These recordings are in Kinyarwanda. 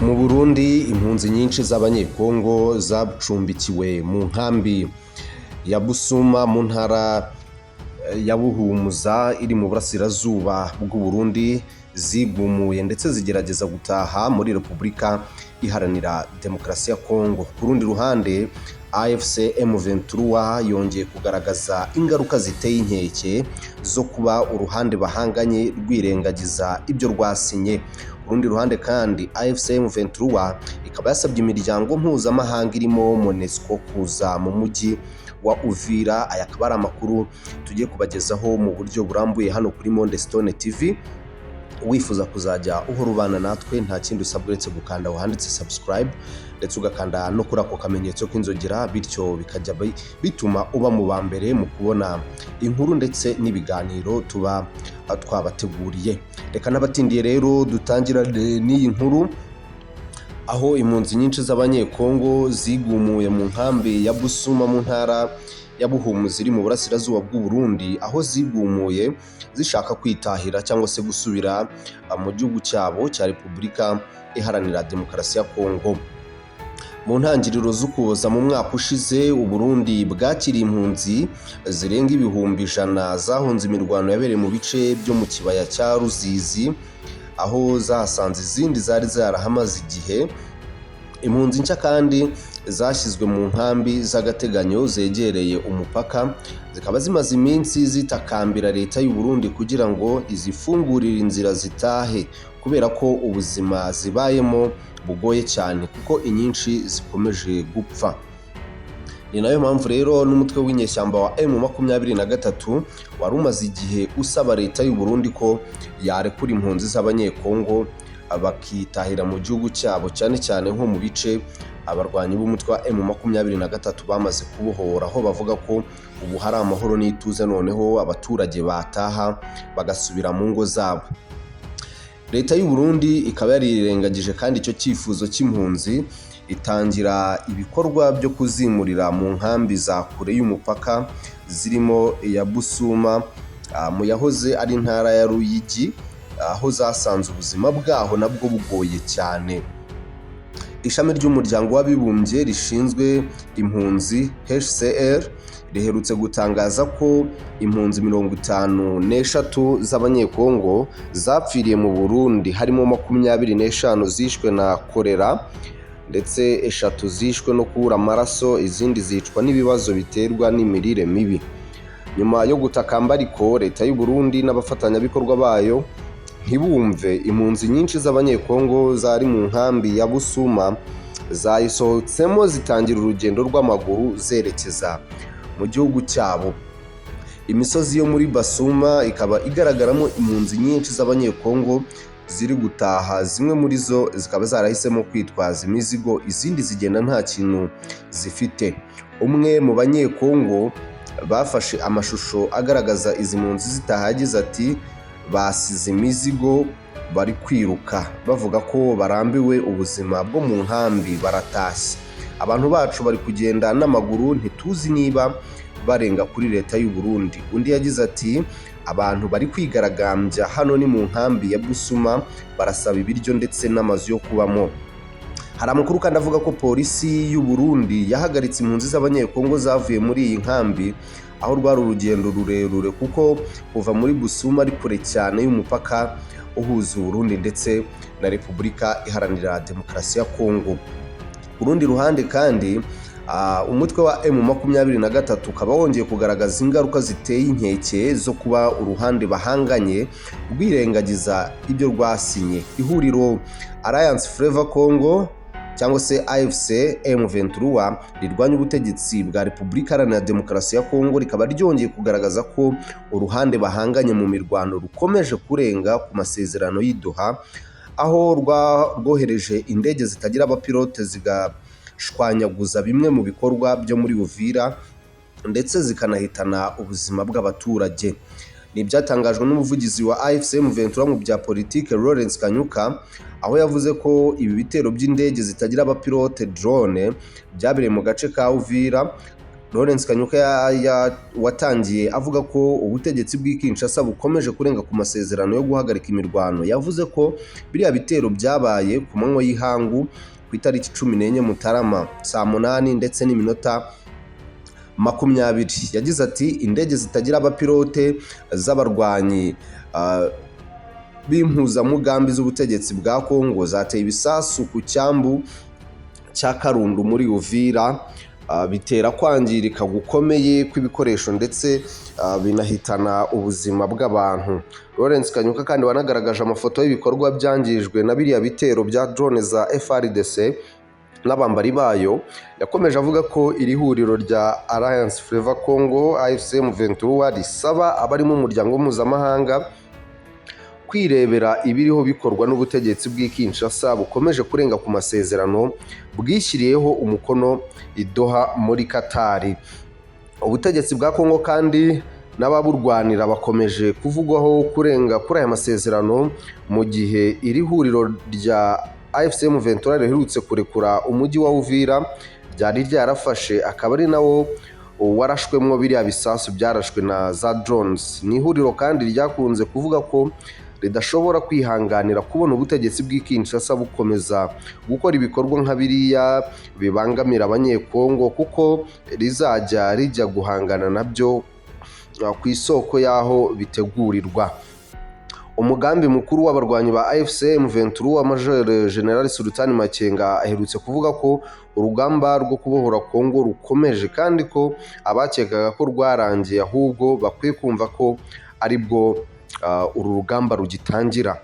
Mu Burundi impunzi nyinshi z'abanyekongo zacumbikiwe mu nkambi ya Busuma mu ntara ya Buhumuza iri mu burasirazuba bw'u Burundi zigumuye ndetse zigerageza gutaha muri Repubulika Iharanira Demokarasi ya Kongo. Ku rundi ruhande AFC M23 yongeye kugaragaza ingaruka ziteye inkeke zo kuba uruhande bahanganye rwirengagiza ibyo rwasinye. Ku rundi ruhande kandi AFC M23 ikaba yasabye imiryango mpuzamahanga irimo MONUSCO kuza mu mujyi wa Uvira. Aya akaba ari amakuru tugiye kubagezaho mu buryo burambuye hano kuri Monde Stone TV. Wifuza kuzajya uhora ubana natwe nta kindi usabwa uretse gukanda wahanditse subscribe ndetse ugakanda no kuri ako kamenyetso k'inzogera, bityo bikajya bituma uba mu bambere mu kubona inkuru ndetse n'ibiganiro tuba twabateguriye. Reka n'abatindiye rero dutangira n'iyi nkuru, aho impunzi nyinshi z'abanyekongo zigumuye mu nkambi ya Busuma mu ntara ya Buhumuza iri mu burasirazuba bw'u Burundi, aho zigumuye zishaka kwitahira cyangwa se gusubira mu gihugu cyabo cya Repubulika Iharanira Demokarasi ya Kongo. Mu ntangiriro z'Ukuboza mu mwaka ushize, u Burundi bwakiriye impunzi zirenga ibihumbi 100 zahunze imirwano yabereye mu bice byo mu kibaya cya Ruzizi, aho zahasanze izindi zari zarahamaze igihe. Impunzi nshya kandi zashyizwe mu nkambi z'agateganyo zegereye umupaka, zikaba zimaze iminsi zitakambira leta y'u Burundi kugira ngo izifungurire inzira zitahe, kubera ko ubuzima zibayemo bugoye cyane kuko inyinshi zikomeje gupfa. Ni nayo mpamvu rero n'umutwe w'inyeshyamba wa M23 wari umaze igihe usaba leta y'u Burundi ko yarekura impunzi z'abanyekongo bakitahira mu gihugu cyabo, cyane cyane nko mu bice abarwanyi b'umutwe wa M23 bamaze kubohora, aho bavuga ko ubu hari amahoro n'ituze, noneho abaturage bataha bagasubira mu ngo zabo. Leta y'u Burundi ikaba yarirengagije kandi icyo cyifuzo cy'impunzi, itangira ibikorwa byo kuzimurira mu nkambi za kure y'umupaka zirimo iya Busuma mu yahoze ari intara ya Ruyigi, aho zasanze ubuzima bwaho nabwo bugoye cyane. Ishami ry'umuryango w'abibumbye rishinzwe impunzi HCR riherutse gutangaza ko impunzi 53 z'abanyekongo zapfiriye mu Burundi, harimo 25 zishwe na kolera ndetse 3 zishwe no kubura amaraso, izindi zicwa n'ibibazo biterwa n'imirire mibi. Nyuma yo gutakamba ariko leta y'u Burundi n'abafatanyabikorwa bayo ntibumve, impunzi nyinshi z'abanyekongo zari mu nkambi ya Busuma zayisohotsemo zitangira urugendo rw'amaguru zerekeza mu gihugu cyabo. Imisozi yo muri Busuma ikaba igaragaramo impunzi nyinshi z'abanyekongo ziri gutaha, zimwe muri zo zikaba zarahisemo kwitwaza imizigo, izindi zigenda nta kintu zifite. Umwe mu banyekongo bafashe amashusho agaragaza izi mpunzi zitahagize ati basize imizigo bari kwiruka bavuga ko barambiwe ubuzima bwo mu nkambi baratashye. Abantu bacu bari kugenda n'amaguru, ntituzi niba barenga kuri leta y'u Burundi. Undi yagize ati abantu bari kwigaragambya hano ni mu nkambi ya Busuma, barasaba ibiryo ndetse n'amazu yo kubamo. Hari amakuru kandi avuga ko polisi y'u Burundi yahagaritse impunzi z'abanyekongo zavuye muri iyi nkambi, aho rwari urugendo rurerure kuko kuva muri Busuma ari kure cyane y'umupaka uhuza Burundi ndetse na Repubulika Iharanira Demokarasi ya Kongo. Ku rundi ruhande kandi umutwe wa M23 ukaba wongeye kugaragaza ingaruka ziteye inkeke zo kuba uruhande bahanganye rwirengagiza ibyo rwasinye. Ihuriro Alliance Fleuve Congo cyangwa se AFC M23 rirwanya ubutegetsi bwa Repubulika Iharanira Demokarasi ya Kongo rikaba ryongeye kugaragaza ko uruhande bahanganye mu mirwano rukomeje kurenga ku masezerano y'Idoha, aho rwohereje indege zitagira abapilote zigashwanyaguza bimwe mu bikorwa byo muri Uvira ndetse zikanahitana ubuzima bw'abaturage. Ni ibyatangajwe n'umuvugizi wa AFC M23 mu bya politike Lawrence Kanyuka, aho yavuze ko ibi bitero by'indege zitagira abapilote drone byabereye mu gace ka Uvira Lawrence Kanyuka watangiye avuga ko ubutegetsi bw'i Kinshasa bukomeje kurenga ku masezerano yo guhagarika imirwano. Yavuze ko biriya bitero byabaye ku manywa y'ihangu ku itariki 14 Mutarama saa 8 ndetse n'iminota 20. Yagize ati indege zitagira abapilote z'abarwanyi b'impuzamugambi z'ubutegetsi bwa Kongo zateye ibisasu ku cyambu cya Karundu muri Uvira, bitera kwangirika gukomeye kw'ibikoresho ndetse binahitana ubuzima bw'abantu. Lawrence Kanyuka kandi wanagaragaje amafoto y'ibikorwa byangijwe na biriya bitero bya drone za FARDC n'abambari bayo. Yakomeje avuga ko iri huriro rya Alliance Fleuve Congo AFC/M23 risaba abari mu muryango mpuzamahanga kwirebera ibiriho bikorwa n'ubutegetsi bw'i Kinshasa bukomeje kurenga ku masezerano bwishyiriyeho umukono i Doha muri Qatar. Ubutegetsi bwa Kongo kandi n'ababurwanira bakomeje kuvugwaho kurenga kuri aya masezerano mu gihe iri huriro rya AFC/M23 riherutse kurekura umujyi wa Uvira ryari ryarafashe, akaba ari nawo warashwemwo biriya bisasu byarashwe na za drones. Ni ihuriro kandi ryakunze kuvuga ko ridashobora kwihanganira kubona ubutegetsi bw'i Kinshasa bukomeza gukora ibikorwa nka biriya bibangamira abanyekongo, kuko rizajya rijya guhangana nabyo ku isoko y'aho bitegurirwa. Umugambi mukuru w'abarwanyi ba AFC/M23 wa Major General Sultan Makenga aherutse kuvuga ko urugamba rwo kubohora Kongo rukomeje, kandi ko abakekaga ko rwarangiye ahubwo bakwiye kumva ko aribwo uru rugamba rugitangira.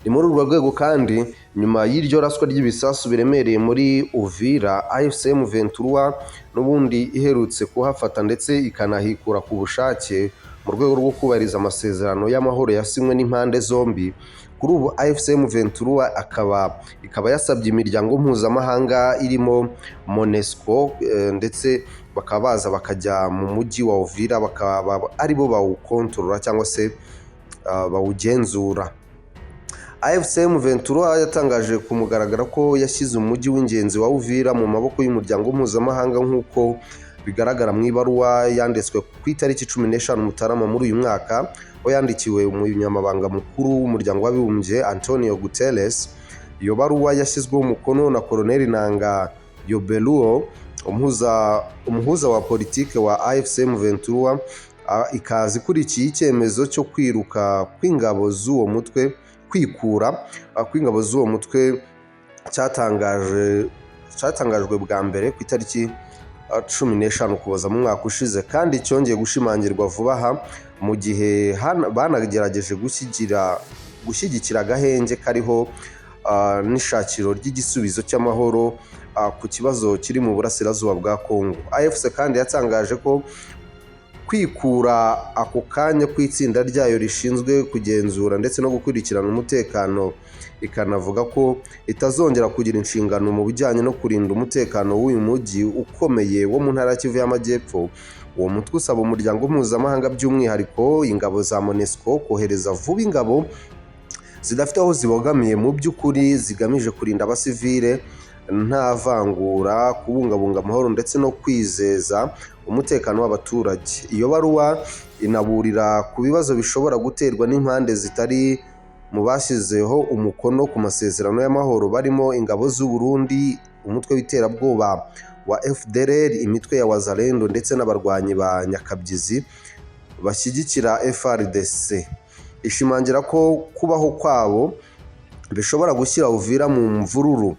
Ni muri urwo rwego kandi nyuma y'iryo raswa ry'ibisasu biremereye muri Uvira, AFC/M23 n'ubundi iherutse kuhafata ndetse ikanahikura ku bushake mu rwego rwo kubahiriza amasezerano y'amahoro yasinywe n'impande zombi. Kuri ubu AFC/M23 ikaba yasabye imiryango mpuzamahanga irimo MONUSCO ndetse bakabaza bakajya mu mujyi wa Uvira, bakaba aribo bawukontorora cyangwa se bawugenzura. AFC/M23 yatangaje ku mugaragaro ko yashyize umujyi w'ingenzi wa Uvira mu maboko y'umuryango mpuzamahanga, nk'uko bigaragara mu ibaruwa yanditswe ku itariki 15 Mutarama muri uyu mwaka, aho yandikiwe umunyamabanga mukuru w'umuryango w'abibumbye Antonio Guterres. Iyo baruwa yashyizweho umukono na Colonel Nanga Yobeluo, umuhuza wa politike wa AFC/M23, ikaza ikurikiye icyemezo cyo kwikura kw'ingabo z'uwo mutwe cyatangajwe bwa mbere ku itariki 15 Ukuboza mu mwaka ushize, kandi cyongeye gushimangirwa vuba aha mu gihe banagerageje gushyigikira agahenge kariho n'ishakiro ry'igisubizo cy'amahoro ku kibazo kiri mu burasirazuba bwa Kongo. AFC kandi yatangaje ko kwikura ako kanya kw'itsinda ryayo rishinzwe kugenzura ndetse no gukurikirana umutekano, ikanavuga ko itazongera kugira inshingano mu bijyanye no kurinda umutekano w'uyu mujyi ukomeye wo mu ntara ya Kivu y'Amajyepfo. Uwo mutwe usaba umuryango mpuzamahanga by'umwihariko ingabo za MONUSCO kohereza vuba ingabo zidafite aho zibogamiye mu by'ukuri zigamije kurinda abasivile nta vangura, kubungabunga amahoro ndetse no kwizeza umutekano w'abaturage. Iyo baruwa inaburira ku bibazo bishobora guterwa n'impande zitari mu bashyizeho umukono ku masezerano y'amahoro, barimo ingabo z'u Burundi, umutwe w'iterabwoba wa FDLR, imitwe ya Wazalendo ndetse n'abarwanyi ba Nyakabyizi bashyigikira FARDC. Ishimangira ko kubaho kwabo bishobora gushyira Uvira mu mvururu,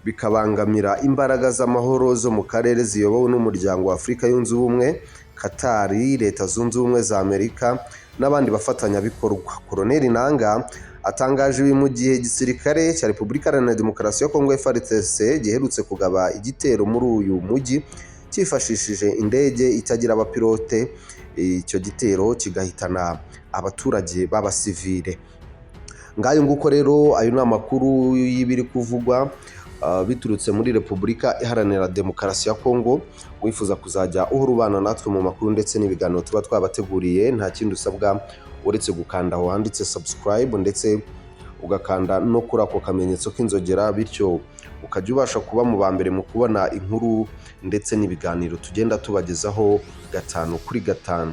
bikabangamira imbaraga z'amahoro zo mu karere ziyobowe n'umuryango wa Afurika yunze ubumwe, Qatar, Leta Zunze Ubumwe za Amerika n'abandi bafatanyabikorwa. Colonel Nanga atangaje ibi mu gihe igisirikare cya Repubulika Iharanira Demokarasi ya Kongo FARDC giherutse kugaba igitero muri uyu mujyi cyifashishije indege itagira abapilote. Icyo gitero kigahitana abaturage b'abasivile. Ngayo nguko rero ayo ni amakuru y'ibiri kuvugwa biturutse muri Repubulika Iharanira Demokarasi ya Kongo. Wifuza kuzajya uhora ubana natwe mu makuru ndetse n'ibiganiro tuba twabateguriye, nta kindi usabwa uretse gukanda aho handitse subscribe ndetse ugakanda no kuri ako kamenyetso k'inzogera, bityo ukajya ubasha kuba mu ba mbere mu kubona inkuru ndetse n'ibiganiro tugenda tubagezaho 5 kuri 5.